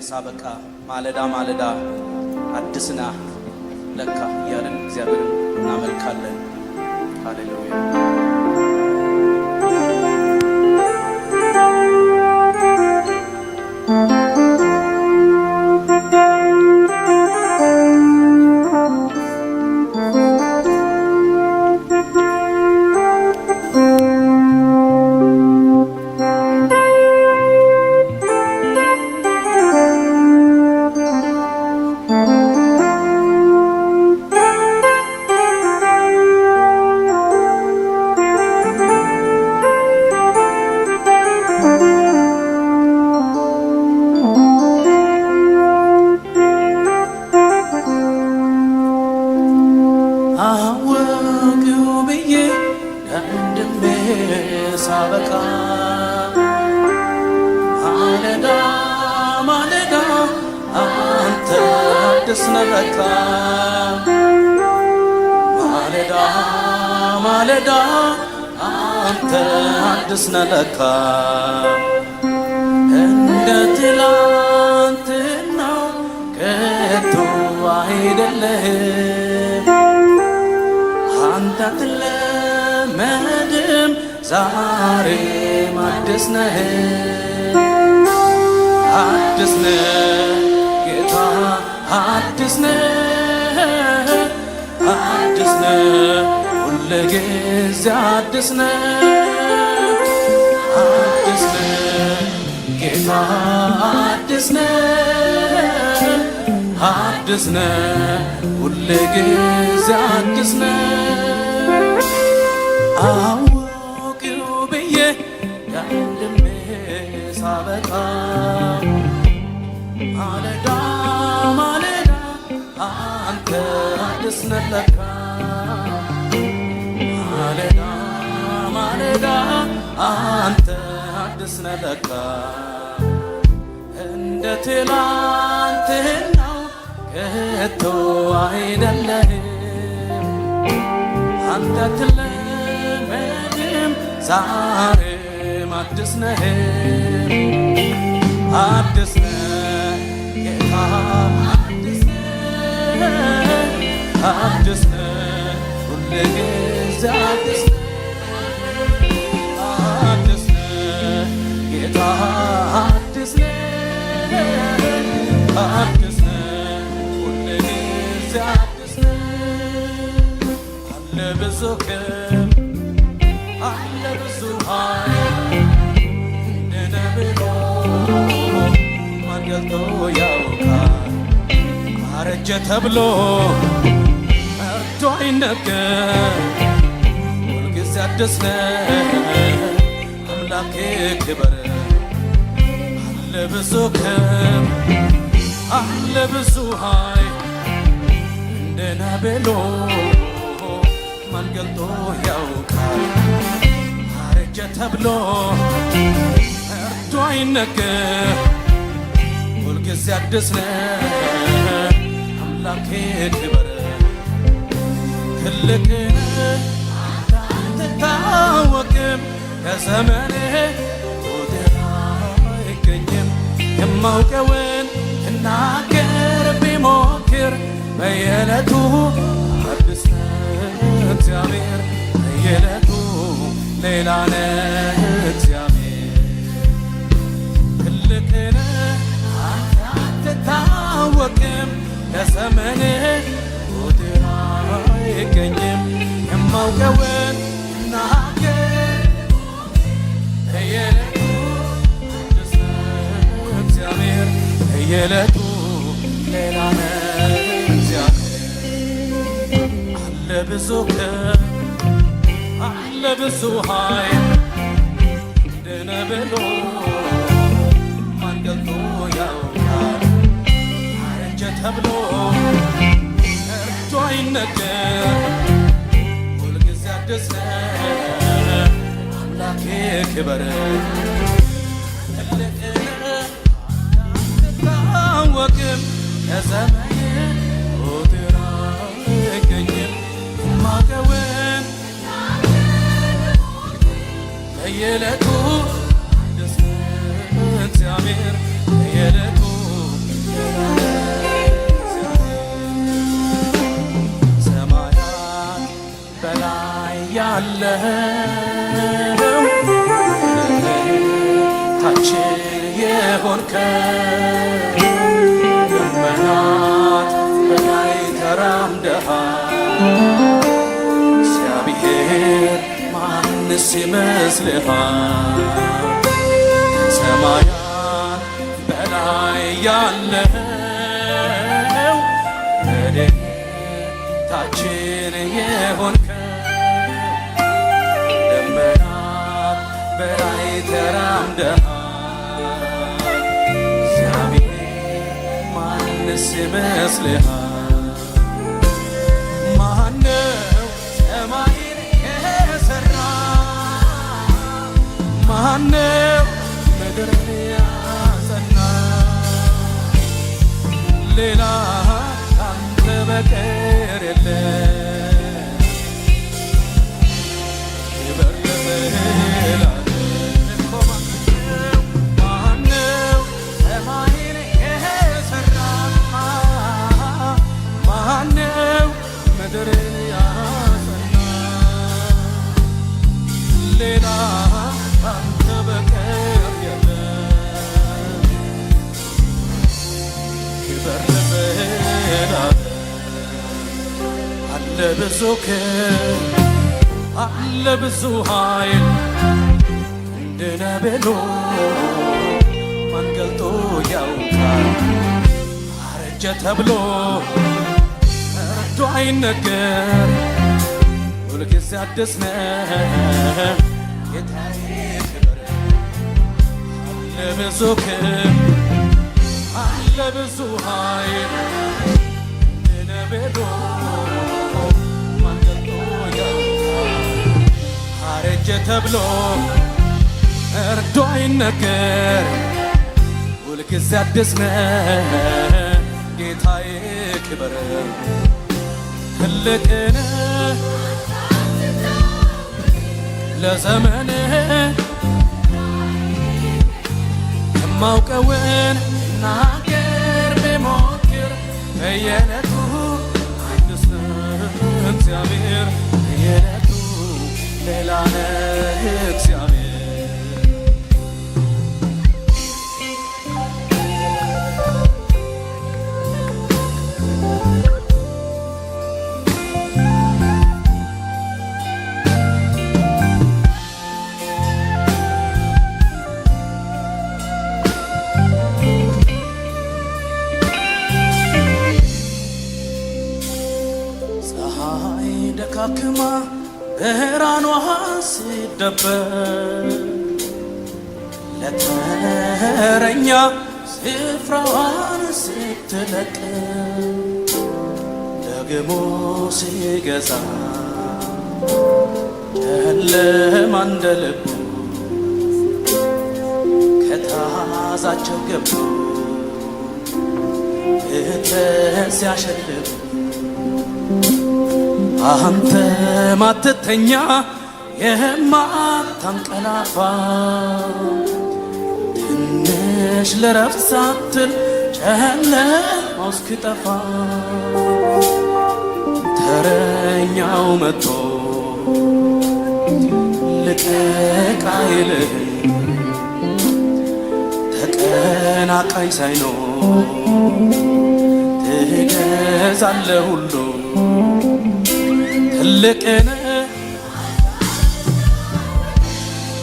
ሳበቃ ማለዳ ማለዳ አዲስና ለካ እያለን እግዚአብሔርን እናመልካለን። ሃሌሉያ። ሳበቃ ማለዳ ማለዳ አንተ አዲስ ነህ ለካ ማለዳ ማለዳ አንተ አዲስ ነህ ለካ እንደ ትላንትናው ከቶ አይደለህም አንተ አትለመድም ዛሬም አዲስ ነህ አዲስ ነህ ጌታ አዲስ ነህ አዲስ ነህ ሁልጊዜ አዲስ ነህ አዲስ ነህ ጌታ አዲስ ነህ አዲስ ነህ ሁልጊዜ አዲስ ነህ አወቅሁ ብዬ ያንድሜ ሳበቃ ማለዳ ማለዳ አንተ አዲስ ነህ ለካ ማለዳ ማለዳ አንተ አዲስ ነህ ለካ እንደ ትላንትናው ከቶ አይደለህም አንተ አትለመድም ዛሬም አዲስ ነህ አዲስ ነህ ጌታ አዲስ ነህ አዲስ ነህ ሁልጊዜ አዲስ ነህ አዲስ ነህ ጌታ አዲስ ነህ አዲስ ነህ ሁልጊዜ አዲስ ነህ አለ ብዙ ክብር አለ ብዙ ኃይል እንደ ነብሮ ማን ገልጦ ያውቃል አረጀ ተብሎ መርዶ አይነገር ሁልጊዜ አዲስ ነህ አምላኬ ክበር አለ ብዙ ክብር አለ ብዙ ኃይል እንደ ነብሮ ማን ገልጦ ያውቃል አረጀ ተብሎ መርዶ አይነገር ሁልጊዜ አዲስ ነህ አምላኬ ክበር ትልቅ ነህ አትታወቅም ከዘመንህ ቁጥር አይገኝም የማውቀውን እናገር ቢሞክር በየዕለቱ አዲስ ነህ እግዚአብሔር በየዕለቱ ሌላ ነህ እግዚአብሔር ትልቅ ነህ አትታወቅም ከዘመንህ ቁጥር አይገኝም የማውቀውን እናገር በየዕለቱ አዲስ ነህ እግዚአብሔር በየዕለቱ ሌላ ነህ እግዚአብሔር አለ ብዙ ክብር አለ ብዙ ኃይል እንደ ነብሮ ማን ገልጦ ያውቃል አረጀ ተብሎ መርዶ አይነገር ሁልጊዜ አዲስ ነህ አምላኬ ክበር ትልቅ ነህ አትታወቅም ከዘመንህ ቁጥር አይገኝም የማውቀውን በየዕለቱ አዲስ ነህ እግዚአብሔር በየዕለቱ የሆንከው ደመናት በላይ ተራምደሃል እግዚአብሔር ማንስ ይመስልሃል ሰማያን በላይ ያለው ረድኤታችን የሆንከው ደመናት በላይ ተራምደሃል እግዚአብሔር ማንስ ይመስልሃል ማነው ሰማይን የሠራ ማነው ምድርን ያጸና ሌላ ካንተ በቀር የለም ክብር ለዘላለም ማነው ሰማይን የሠራ ማነው ምድርን ያጸና ሌላ ካንተ በቀር የለም ክብር ለዘላለም አለ ብዙ ክብር አለ ብዙ ኃይል እንደ ነብሎ ማን ገልጦ ያውቃል አረጀ ተብሎ ተረቶ አይነገር ሁልጊዜ አዲስ ነህ ጌታዬ ክብር አለ ብዙ ክብር አለ ብዙ ኃይል እንደ ነብሎ ማን ገልጦ ያውቃል አረጀ ተብሎ እርዶ አይነገር ሁልጊዜ አዲስ ነህ ጌታዬ ክብር ትልቅ ነህ ለዘመንህ የማውቀውን ናገር ብሞክር በየዕለቱ አዲስ ነህ እግዚአብሔር በየዕለቱ ሌላ ነህ እግዚአብሔር ፀሐይ ደካክማ ብርሃኗ ሲደበቅ ለተረኛ ስፍራዋን ስትለቅ ደግሞ ሲገዛ ጨለማ እንደ ልቡ ከታዛቸው ገቡ ፍትህ ሲያሸልቡ አንተ ማትተኛ የማታንቀላፋ ትንሽ ልረፍ ሳትል ጨለማው እስኪጠፋ ተረኛው መጥቶ ልቀቅ አይልህ ተቀናቃኝ ሳይኖር ትገዛለህ ሁሉ ትልቅ ነህ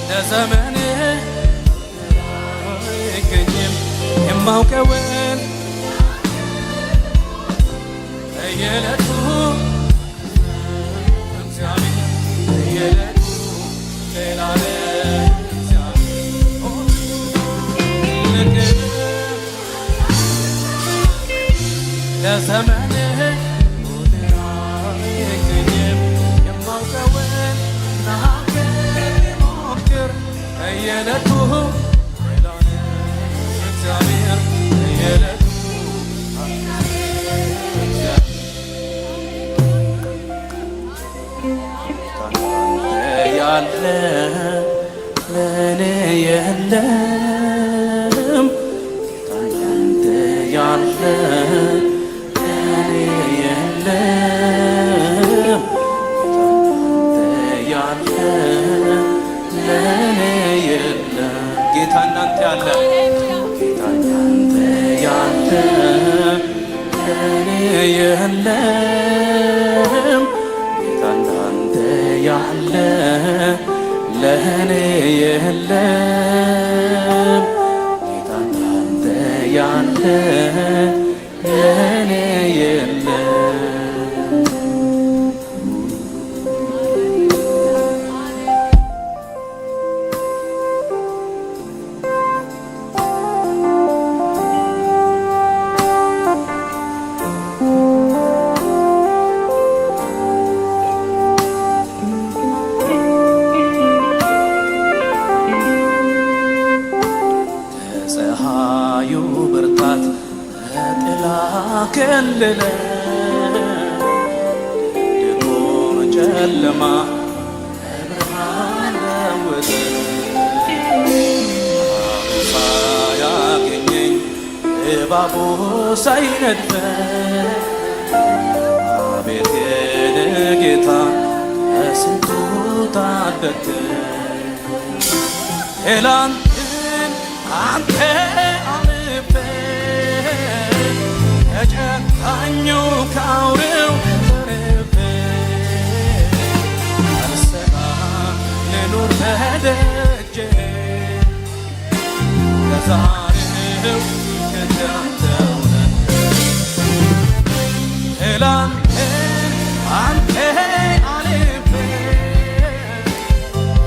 ለዘመንህ አይገኝም የማውቀውን በየዕለቱ እግዚአብሔር በየዕለቱ ሌላ ነህ ትልቅ ነህ ለዘመንህ በየዕለቱ ሌላ ነህ እግዚአብሔር በየዕለቱ ያለ ለእኔ የለም ካንተ ያለ ለእኔ የለም ካንተ ያለ ለእኔ የለም ጌታ እንዳንተ ያለ እንዳንተ ለኔ የለም ጌታ እንዳንተ ያለ ለኔ የለም ጌታ እንዳንተ ያለ ለኔ የለም ፀሐዩ ብርታት ጥላ ከለለ ድቅድቁን ጨለማ ብርሃን ለወጠ ሳያገኘኝ እባቡ ሳይነድፈኝ አቤት የኔ ጌታ ከስንቱ ታደገኝ ትላንትን አንተ አልፌ ከጨካኙ ከአውሬው ተርፌ አልሰጋም ልኑር በደጄ ለዛሬው ከዳንተው ነህ ትላንትን አንተ አልፌ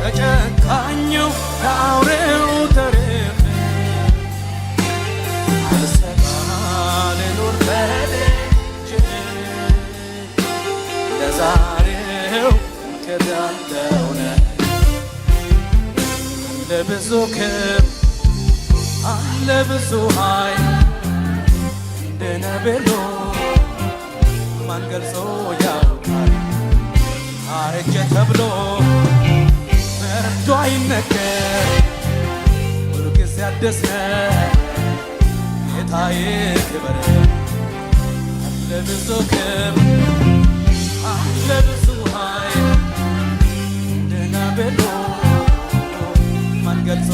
ከጨካኙ ከአውሬው ተርፌ ለዛሬው ከዳንተው ነህ አለ ብዙ ክብር አለ ብዙ ኃይል እንደ ነብሎ ማን ገልጾ ያውቃል አረጀ ተብሎ መርዶ አይነገር ሁልጊዜ አዲስ ነህ ጌታዬ ክብር አለ ብዙ ክብር አለ ብዙ ኃይል እንደ ነብሎ ማን ገልጾ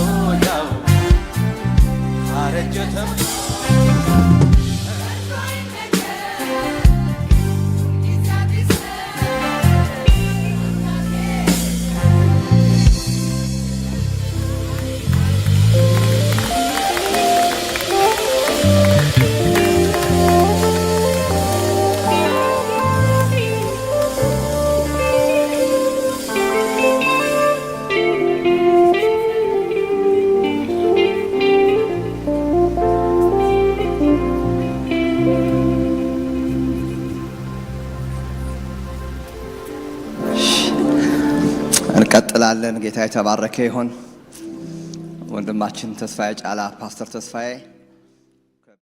ያውቃል አረጀ ተብሎ እንቀጥላለን። ጌታ የተባረከ ይሁን። ወንድማችን ተስፋዬ ጫላ ፓስተር ተስፋዬ